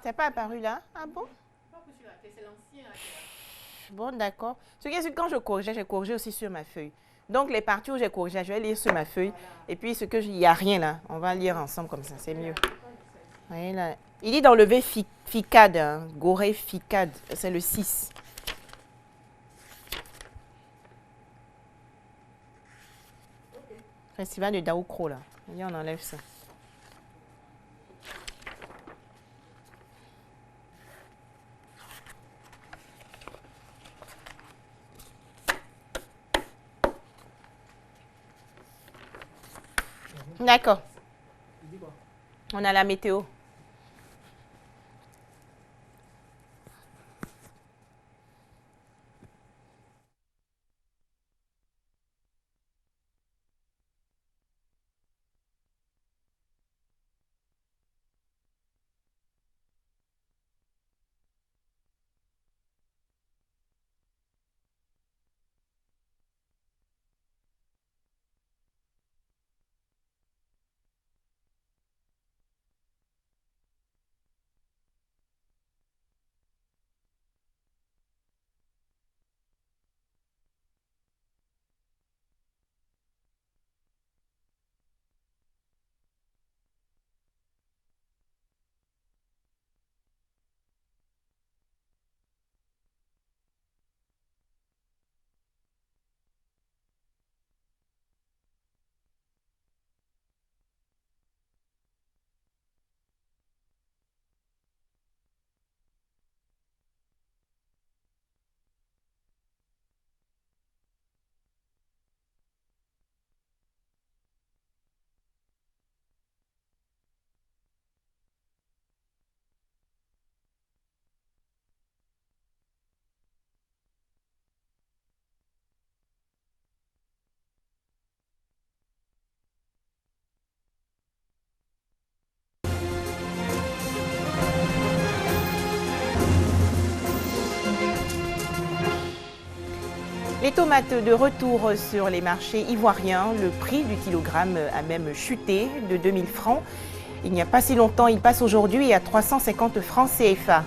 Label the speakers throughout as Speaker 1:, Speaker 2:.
Speaker 1: C'est pas apparu là? Ah bon? Bon, d'accord. Ce qui est sûr, quand je corrigeais, j'ai corrigé aussi sur ma feuille. Donc, les parties où j'ai corrigé, je vais lire sur ma feuille. Et puis, il n'y a rien là. On va lire ensemble comme ça, c'est mieux. Voyez, là. Il dit d'enlever ficade, hein. Gorée ficade, c'est le 6. Festival de Daoukro, là. Et on enlève ça. D'accord. On a la météo. Les tomates de retour sur les marchés ivoiriens, le prix du kilogramme a même chuté de 2000 francs. Il n'y a pas si longtemps, il passe aujourd'hui à 350 francs CFA.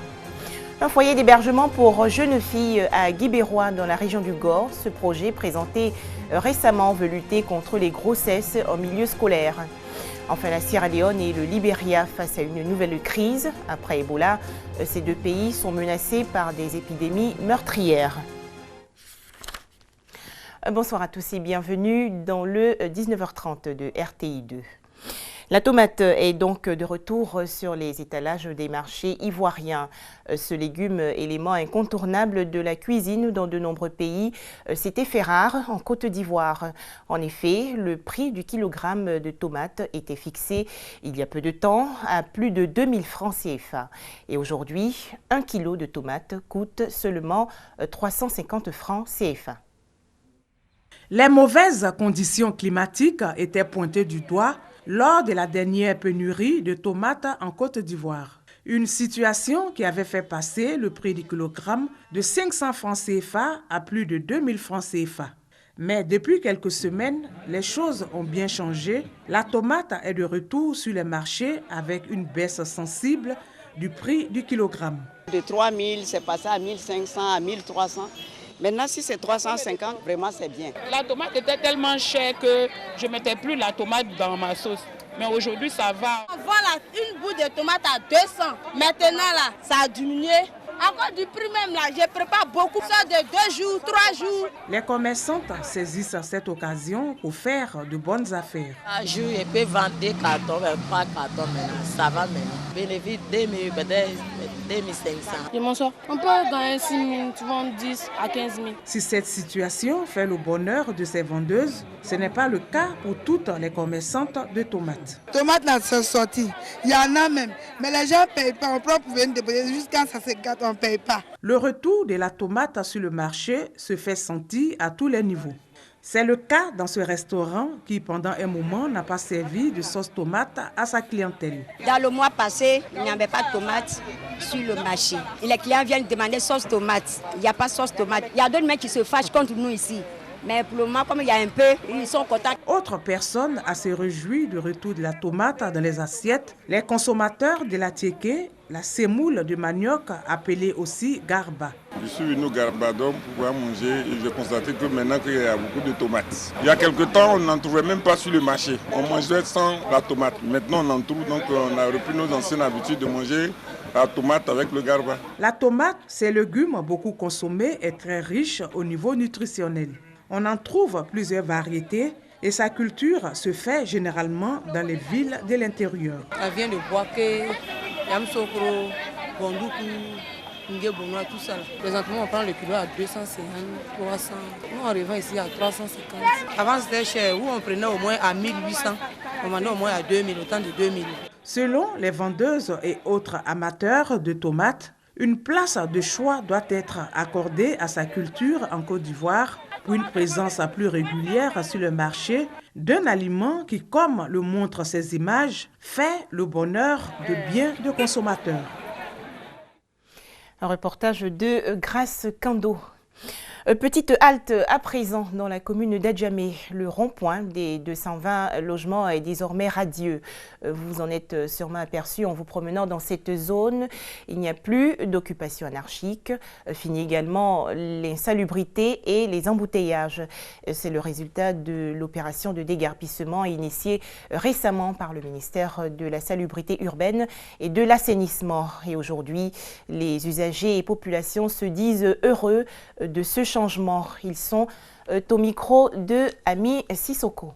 Speaker 1: Un foyer d'hébergement pour jeunes filles à Guibérois dans la région du Gord. Ce projet présenté récemment veut lutter contre les grossesses en milieu scolaire. Enfin, la Sierra Leone et le Libéria face à une nouvelle crise. Après Ebola, ces deux pays sont menacés par des épidémies meurtrières. Bonsoir à tous et bienvenue dans le 19h30 de RTI 2. La tomate est donc de retour sur les étalages des marchés ivoiriens. Ce légume, élément incontournable de la cuisine dans de nombreux pays, s'était fait rare en Côte d'Ivoire. En effet, le prix du kilogramme de tomates était fixé il y a peu de temps à plus de 2000 francs CFA. Et aujourd'hui, 1 kilo de tomates coûte seulement 350 francs CFA.
Speaker 2: Les mauvaises conditions climatiques étaient pointées du doigt lors de la dernière pénurie de tomates en Côte d'Ivoire. Une situation qui avait fait passer le prix du kilogramme de 500 francs CFA à plus de 2000 francs CFA. Mais depuis quelques semaines, les choses ont bien changé. La tomate est de retour sur les marchés avec une baisse sensible du prix du kilogramme.
Speaker 3: De 3000, c'est passé à 1500, à 1300. Maintenant, si c'est 350, vraiment, c'est bien.
Speaker 4: La tomate était tellement chère que je ne mettais plus la tomate dans ma sauce. Mais aujourd'hui, ça va.
Speaker 5: Voilà, une boule de tomate à 200. Maintenant, là, ça a diminué. Encore du prix même, là, je prépare beaucoup. Ça de 2 jours, 3 jours.
Speaker 2: Les commerçantes saisissent cette occasion pour faire de bonnes affaires.
Speaker 6: Un jour, je peux vendre 2 cartons, 3 cartons maintenant. Ça va maintenant. Bénéfice 2000, peut-être 2500.
Speaker 7: Je m'en sors. On peut gagner 6 000, tu vends 10 à 15 000.
Speaker 2: Si cette situation fait le bonheur de ces vendeuses, ce n'est pas le cas pour toutes les commerçantes de tomates.
Speaker 8: Tomates là sont sorties. Il y en a même. Mais les gens ne payent pas. On peut pouvoir déposer jusqu'à ça se gâte, on ne paye pas.
Speaker 2: Le retour de la tomate sur le marché se fait sentir à tous les niveaux. C'est le cas dans ce restaurant qui, pendant un moment, n'a pas servi de sauce tomate à sa clientèle.
Speaker 5: Dans le mois passé, il n'y avait pas de tomates sur le marché. Et les clients viennent demander sauce tomate. Il n'y a pas de sauce tomate. Il y a d'autres mecs qui se fâchent contre nous ici. Mais pour le moment, comme il y a un peu, ils sont contents.
Speaker 2: Autre personne à se réjouir du retour de la tomate dans les assiettes, les consommateurs de la Tiéké la semoule de manioc appelée aussi garba.
Speaker 9: Je suis venu au Garba pour pouvoir manger et j'ai constaté que maintenant qu'il y a beaucoup de tomates. Il y a quelque temps, on n'en trouvait même pas sur le marché. On mangeait sans la tomate. Maintenant, on en trouve, donc on a repris nos anciennes habitudes de manger la tomate avec le garba.
Speaker 2: La tomate, c'est un légume beaucoup consommé et très riche au niveau nutritionnel. On en trouve plusieurs variétés et sa culture se fait généralement dans les villes de l'intérieur.
Speaker 10: Ça vient de Boaké, Yamsokro, Bondoukou, Nguebonoa, tout ça. Présentement, on prend le kilo à 250, 300. Nous, on revend ici à 350. Avant, c'était cher, où on prenait au moins à 1800. On vendait au moins à 2000, autant de 2000.
Speaker 2: Selon les vendeuses et autres amateurs de tomates, une place de choix doit être accordée à sa culture en Côte d'Ivoire pour une présence plus régulière sur le marché d'un aliment qui, comme le montrent ces images, fait le bonheur de bien de consommateurs.
Speaker 1: Un reportage de Grace Kando. Petite halte à présent dans la commune d'Adjamé. Le rond-point des 220 logements est désormais radieux. Vous en êtes sûrement aperçu en vous promenant dans cette zone. Il n'y a plus d'occupation anarchique. Fini également l'insalubrité et les embouteillages. C'est le résultat de l'opération de déguerpissement initiée récemment par le ministère de la Salubrité urbaine et de l'assainissement. Et aujourd'hui, les usagers et populations se disent heureux de ce changement. Ils sont au micro de Ami Sissoko.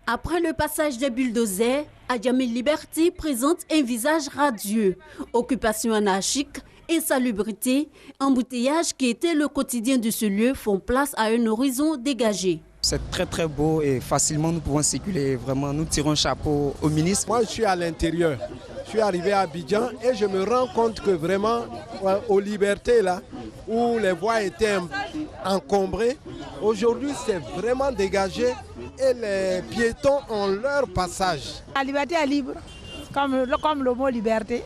Speaker 11: Après le passage des bulldozers, Adjamé Liberty présente un visage radieux. Occupation anarchique, insalubrité, embouteillage qui était le quotidien de ce lieu font place à un horizon dégagé.
Speaker 12: C'est très très beau et facilement nous pouvons circuler. Vraiment, nous tirons chapeau au ministre.
Speaker 13: Moi je suis à l'intérieur. Je suis arrivé à Abidjan et je me rends compte que vraiment aux libertés là, où les voies étaient encombrées, aujourd'hui c'est vraiment dégagé et les piétons ont leur passage.
Speaker 14: La liberté est libre, comme le mot liberté.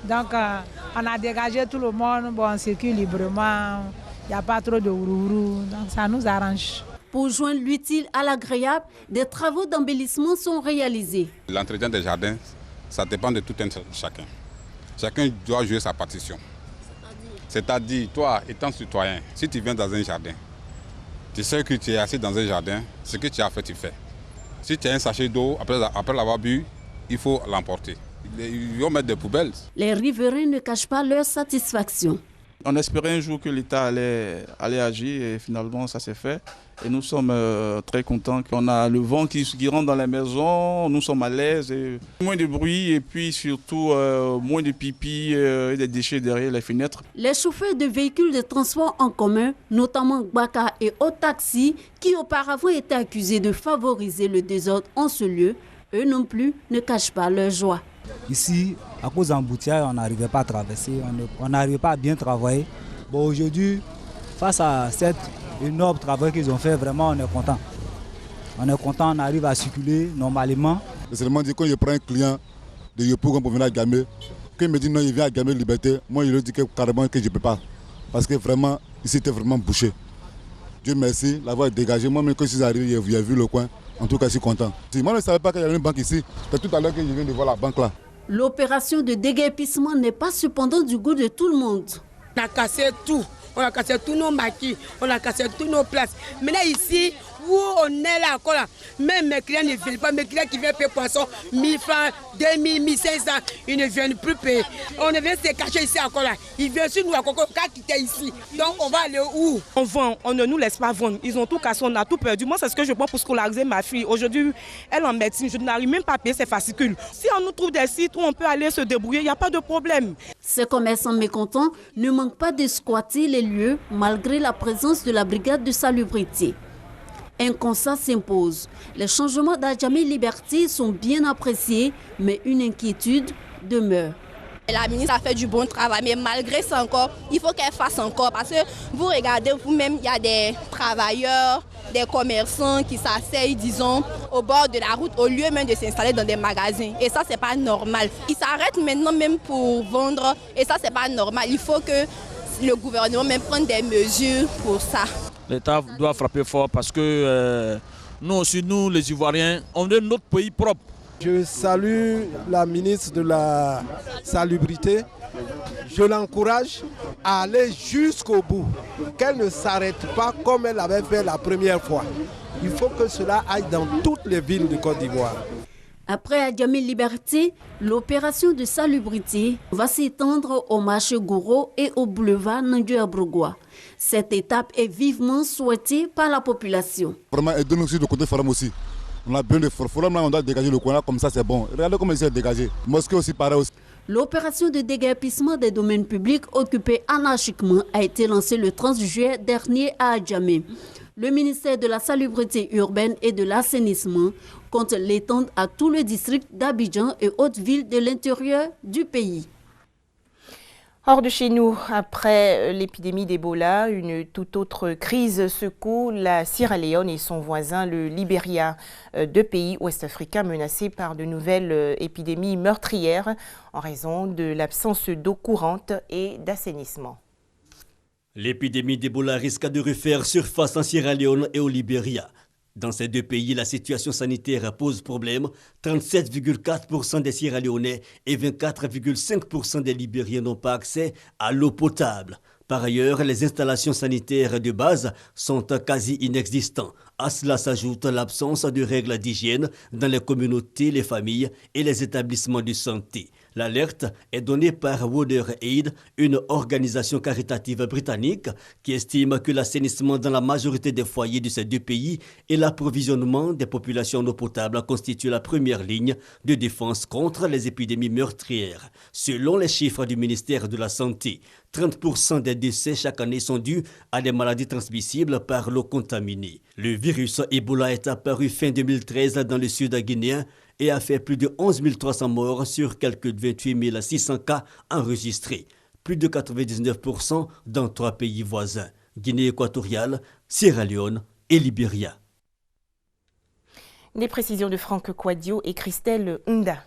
Speaker 14: Donc on a dégagé tout le monde, on circule librement, il n'y a pas trop de ourourou, donc ça nous arrange.
Speaker 11: Pour joindre l'utile à l'agréable, des travaux d'embellissement sont réalisés.
Speaker 15: L'entretien des jardins, ça dépend de tout un chacun. Chacun doit jouer sa partition. C'est-à-dire, toi, étant citoyen, si tu viens dans un jardin, tu sais que tu es assis dans un jardin, ce que tu as fait, tu fais. Si tu as un sachet d'eau, après l'avoir bu, il faut l'emporter. Ils vont mettre des poubelles.
Speaker 11: Les riverains ne cachent pas leur satisfaction.
Speaker 16: On espérait un jour que l'État allait agir et finalement ça s'est fait. Et nous sommes très contents qu'on a le vent qui rentre dans la maison, nous sommes à l'aise. Moins de bruit et puis surtout moins de pipi et des déchets derrière les fenêtres.
Speaker 11: Les chauffeurs de véhicules de transport en commun, notamment Gbaka et Otaxi, qui auparavant étaient accusés de favoriser le désordre en ce lieu, eux non plus ne cachent pas leur joie.
Speaker 17: Ici, à cause d'embouteillage, on n'arrivait pas à traverser, on n'arrivait pas à bien travailler. Bon, aujourd'hui, face à cet énorme travail qu'ils ont fait, vraiment on est content. On est content, on arrive à circuler normalement.
Speaker 18: C'est seulement dit quand je prends un client de Yopougon pour venir à Gamé, quand il me dit non, il vient à Gamé Liberté, moi je lui dis carrément que je ne peux pas. Parce que vraiment, ici c'était vraiment bouché. Dieu merci, la voie est dégagée. Moi-même quand je suis arrivé, j'ai vu le coin. En tout cas, je suis content. Moi, je ne savais pas qu'il y avait une banque ici. C'est tout à l'heure que je viens de voir la banque là.
Speaker 11: L'opération de déguerpissement n'est pas cependant du goût de tout le monde.
Speaker 14: On a cassé tout. On a cassé tous nos maquis. On a cassé toutes nos places. Maintenant ici, où on est là encore là, même mes clients ne viennent pas. Mes clients qui viennent payer poisson, 1000 francs, 2000, 1500, ils ne viennent plus payer. On vient se cacher ici encore là. Ils viennent sur nous encore quand quitter ici. Donc on va aller où?
Speaker 19: On vend, on ne nous laisse pas vendre. Ils ont tout cassé, on a tout perdu. Moi c'est ce que je prends pour scolariser ma fille. Aujourd'hui, elle en médecine, je n'arrive même pas à payer ses fascicules. Si on nous trouve des sites où on peut aller se débrouiller, il n'y a pas de problème.
Speaker 11: Ces commerçants mécontents ne manquent pas de squatter les lieux malgré la présence de la brigade de salubrité. Un constat s'impose. Les changements d'Adjamé Liberty sont bien appréciés, mais une inquiétude demeure.
Speaker 20: La ministre a fait du bon travail, mais malgré ça encore, il faut qu'elle fasse encore. Parce que vous regardez vous-même, il y a des travailleurs, des commerçants qui s'asseyent, disons, au bord de la route, au lieu même de s'installer dans des magasins. Et ça, c'est pas normal. Ils s'arrêtent maintenant même pour vendre, et ça, c'est pas normal. Il faut que le gouvernement même prenne des mesures pour ça.
Speaker 21: L'État doit frapper fort parce que nous aussi, nous les Ivoiriens, on est notre pays propre.
Speaker 13: Je salue la ministre de la Salubrité. Je l'encourage à aller jusqu'au bout, qu'elle ne s'arrête pas comme elle avait fait la première fois. Il faut que cela aille dans toutes les villes de Côte d'Ivoire.
Speaker 11: Après Adjamé Liberté, l'opération de salubrité va s'étendre au marché Gouro et au boulevard Nandiou-Abrogua. Cette étape est vivement souhaitée par la population.
Speaker 18: Vraiment, aidez-nous sur le côté forum aussi. On a besoin de forum, là, on doit dégager le coin là, comme ça c'est bon. Regardez comment c'est dégagé. Mosquée aussi pareil aussi.
Speaker 11: L'opération de déguerpissement des domaines publics occupés anarchiquement a été lancée le 30 juillet dernier à Adjamé. Le ministère de la Salubrité urbaine et de l'assainissement compte l'étendre à tout le district d'Abidjan et autres villes de l'intérieur du pays.
Speaker 1: Hors de chez nous, après l'épidémie d'Ebola, une toute autre crise secoue la Sierra Leone et son voisin, le Libéria, deux pays ouest-africains menacés par de nouvelles épidémies meurtrières en raison de l'absence d'eau courante et d'assainissement.
Speaker 21: L'épidémie d'Ebola risque de refaire surface en Sierra Leone et au Libéria. Dans ces deux pays, la situation sanitaire pose problème. 37,4% des Sierra-Léonais et 24,5% des Libériens n'ont pas accès à l'eau potable. Par ailleurs, les installations sanitaires de base sont quasi inexistantes. À cela s'ajoute l'absence de règles d'hygiène dans les communautés, les familles et les établissements de santé. L'alerte est donnée par WaterAid, une organisation caritative britannique qui estime que l'assainissement dans la majorité des foyers de ces deux pays et l'approvisionnement des populations en eau potable constituent la première ligne de défense contre les épidémies meurtrières. Selon les chiffres du ministère de la Santé, 30% des décès chaque année sont dus à des maladies transmissibles par l'eau contaminée. Le virus Ebola est apparu fin 2013 dans le sud guinéen et a fait plus de 11 300 morts sur quelques 28 600 cas enregistrés. Plus de 99% dans 3 pays voisins, Guinée équatoriale, Sierra Leone et Libéria.
Speaker 1: Des précisions de Franck Kouadio et Christelle Hunda.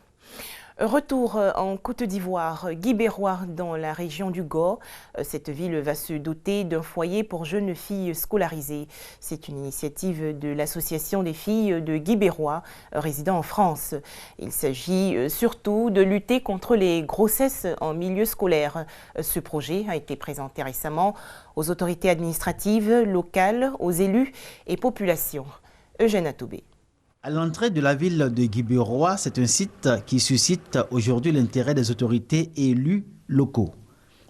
Speaker 1: Retour en Côte d'Ivoire, Guibérois dans la région du Gao. Cette ville va se doter d'un foyer pour jeunes filles scolarisées. C'est une initiative de l'association des filles de Guibérois résidant en France. Il s'agit surtout de lutter contre les grossesses en milieu scolaire. Ce projet a été présenté récemment aux autorités administratives locales, aux élus et populations. Eugène Atoubé.
Speaker 22: À l'entrée de la ville de Guibérois, c'est un site qui suscite aujourd'hui l'intérêt des autorités et élus locaux.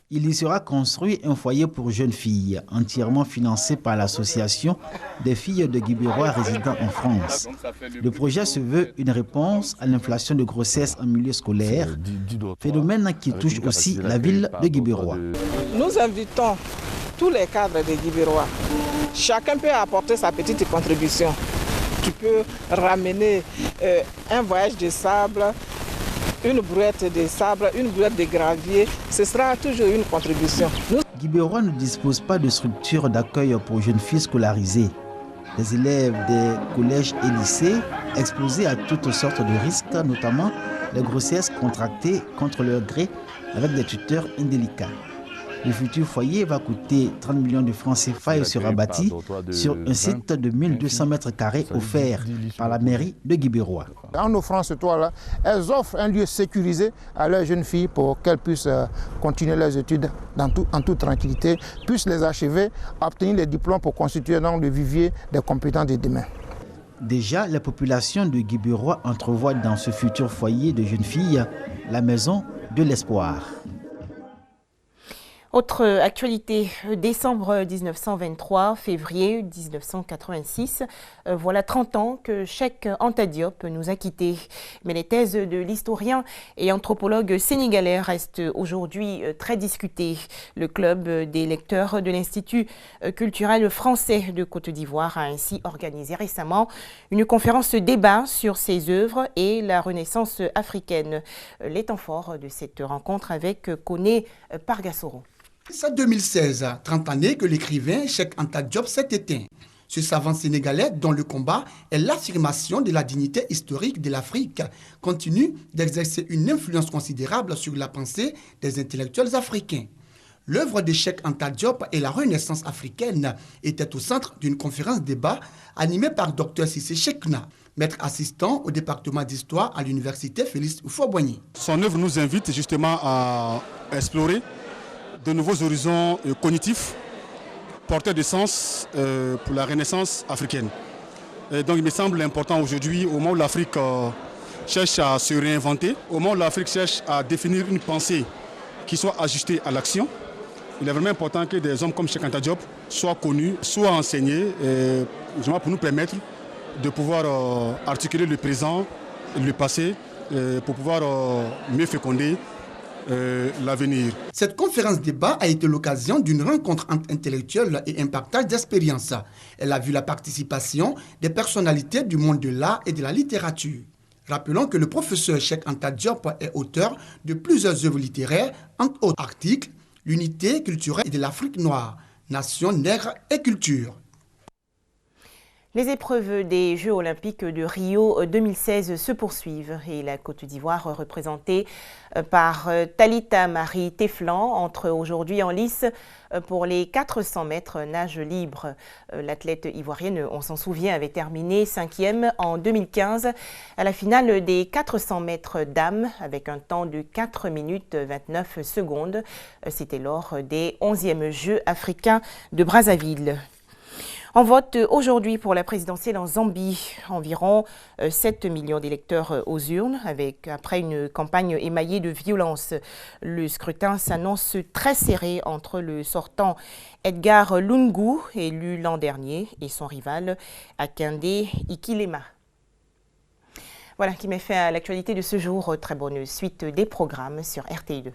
Speaker 22: Il y sera construit un foyer pour jeunes filles, entièrement financé par l'association des filles de Guibérois résidant en France. Le projet se veut une réponse à l'inflation de grossesse en milieu scolaire, phénomène qui touche aussi la ville de Guibérois.
Speaker 23: Nous invitons tous les cadres de Guibérois. Chacun peut apporter sa petite contribution. Tu peux ramener un voyage de sable, une brouette de sable, une brouette de gravier. Ce sera toujours une contribution.
Speaker 22: Guibérois ne dispose pas de structure d'accueil pour jeunes filles scolarisées. Les élèves des collèges et lycées exposés à toutes sortes de risques, notamment les grossesses contractées contre leur gré avec des tuteurs indélicats. Le futur foyer va coûter 30 millions de francs CFA et sera bâti sur un site de 1200 mètres carrés offert par la mairie de Guibérois.
Speaker 24: En offrant ce toit-là, elles offrent un lieu sécurisé à leurs jeunes filles pour qu'elles puissent continuer leurs études en toute tranquillité, puissent les achever, obtenir les diplômes pour constituer donc le vivier des compétences de demain.
Speaker 22: Déjà, la population de Guibérois entrevoit dans ce futur foyer de jeunes filles la maison de l'espoir.
Speaker 1: Autre actualité, décembre 1923, février 1986, voilà 30 ans que Cheikh Anta Diop nous a quittés. Mais les thèses de l'historien et anthropologue sénégalais restent aujourd'hui très discutées. Le club des lecteurs de l'Institut culturel français de Côte d'Ivoire a ainsi organisé récemment une conférence débat sur ses œuvres et la Renaissance africaine. Les temps forts de cette rencontre avec Koné Pargassoro.
Speaker 25: C'est 2016, 30 années que l'écrivain Cheikh Anta Diop s'est éteint. Ce savant sénégalais, dont le combat est l'affirmation de la dignité historique de l'Afrique, continue d'exercer une influence considérable sur la pensée des intellectuels africains. L'œuvre de Cheikh Anta Diop et la Renaissance africaine était au centre d'une conférence débat animée par Dr Cissé Chekna, maître assistant au département d'histoire à l'université Félix Houphouët-Boigny.
Speaker 3: Son œuvre nous invite justement à explorer de nouveaux horizons cognitifs, porteurs de sens pour la Renaissance africaine. Et donc il me semble important aujourd'hui, au moment où l'Afrique cherche à se réinventer, au moment où l'Afrique cherche à définir une pensée qui soit ajustée à l'action, il est vraiment important que des hommes comme Cheikh Anta Diop soient connus, soient enseignés, pour nous permettre de pouvoir articuler le présent et le passé, pour pouvoir mieux féconder l'avenir.
Speaker 25: Cette conférence débat a été l'occasion d'une rencontre entre intellectuels et un partage d'expériences. Elle a vu la participation des personnalités du monde de l'art et de la littérature. Rappelons que le professeur Cheikh Anta Diop est auteur de plusieurs œuvres littéraires, entre autres articles, l'unité culturelle de l'Afrique noire, nation, nègre et culture.
Speaker 1: Les épreuves des Jeux olympiques de Rio 2016 se poursuivent et la Côte d'Ivoire, représentée par Talita Marie Teflan, entre aujourd'hui en lice pour les 400 mètres nage libre. L'athlète ivoirienne, on s'en souvient, avait terminé 5e en 2015 à la finale des 400 mètres dames avec un temps de 4 minutes 29 secondes. C'était lors des 11e Jeux africains de Brazzaville. On vote aujourd'hui pour la présidentielle en Zambie. Environ 7 millions d'électeurs aux urnes, après une campagne émaillée de violence. Le scrutin s'annonce très serré entre le sortant Edgar Lungu, élu l'an dernier, et son rival Hakainde Hichilema. Voilà qui met fin à l'actualité de ce jour. Très bonne suite des programmes sur RTI2.